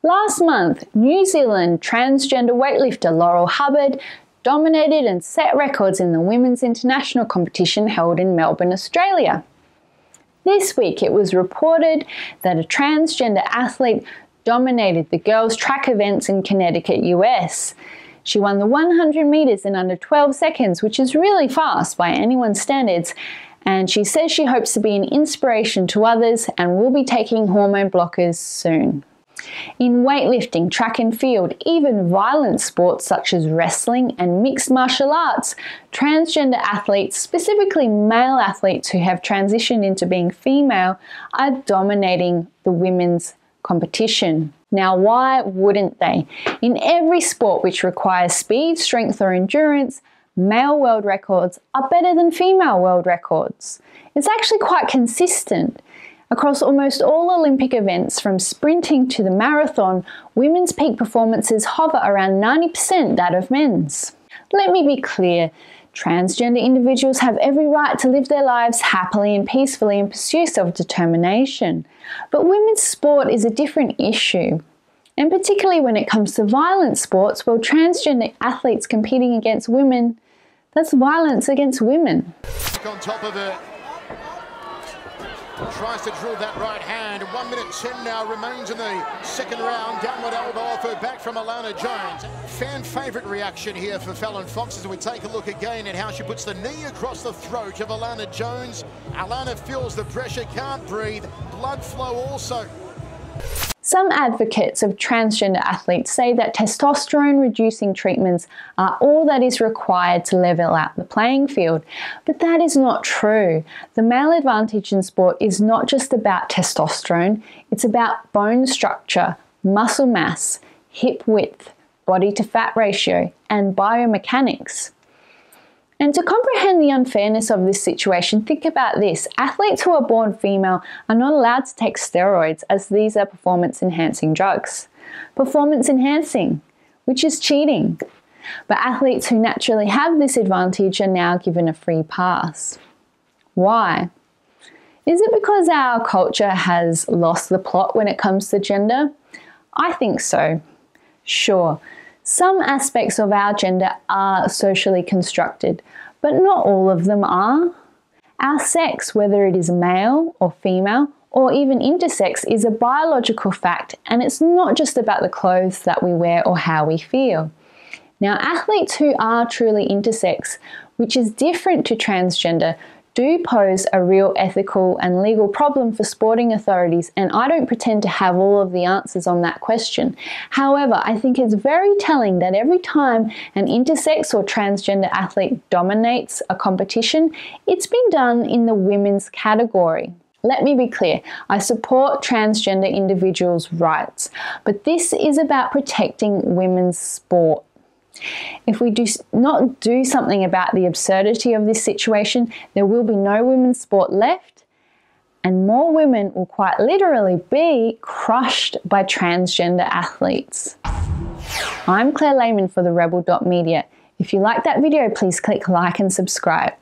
Last month, New Zealand transgender weightlifter Laurel Hubbard dominated and set records in the women's international competition held in Melbourne, Australia. This week it was reported that a transgender athlete dominated the girls' track events in Connecticut, US. She won the 100 metres in under 12 seconds, which is really fast by anyone's standards, and she says she hopes to be an inspiration to others and will be taking hormone blockers soon. In weightlifting, track and field, even violent sports such as wrestling and mixed martial arts, transgender athletes, specifically male athletes who have transitioned into being female, are dominating the women's competition. Now, why wouldn't they? In every sport which requires speed, strength or endurance, male world records are better than female world records. It's actually quite consistent. Across almost all Olympic events, from sprinting to the marathon, women's peak performances hover around 90% that of men's. Let me be clear, transgender individuals have every right to live their lives happily and peacefully and pursue self-determination. But women's sport is a different issue. And particularly when it comes to violent sports, well, transgender athletes competing against women, that's violence against women. On top of it. Tries to drill that right hand. 1 minute 10 now remains in the second round. Downward elbow offered back from Alana Jones. Fan favourite reaction here for Fallon Fox as we take a look again at how she puts the knee across the throat of Alana Jones. Alana feels the pressure, can't breathe. Blood flow also. Some advocates of transgender athletes say that testosterone-reducing treatments are all that is required to level out the playing field, but that is not true. The male advantage in sport is not just about testosterone, it's about bone structure, muscle mass, hip width, body-to-fat ratio, and biomechanics. And to comprehend the unfairness of this situation, think about this. Athletes who are born female are not allowed to take steroids, as these are performance-enhancing drugs. Performance-enhancing, which is cheating. But athletes who naturally have this advantage are now given a free pass. Why? Is it because our culture has lost the plot when it comes to gender? I think so. Sure. Some aspects of our gender are socially constructed, but not all of them are. Our sex, whether it is male or female, or even intersex, is a biological fact, and it's not just about the clothes that we wear or how we feel. Now, athletes who are truly intersex, which is different to transgender, do pose a real ethical and legal problem for sporting authorities, and I don't pretend to have all of the answers on that question. However, I think it's very telling that every time an intersex or transgender athlete dominates a competition, it's been done in the women's category. Let me be clear, I support transgender individuals' rights, but this is about protecting women's sport. If we do not do something about the absurdity of this situation, there will be no women's sport left, and more women will quite literally be crushed by transgender athletes. I'm Lehmann for TheRebel.media. If you like that video, please click like and subscribe.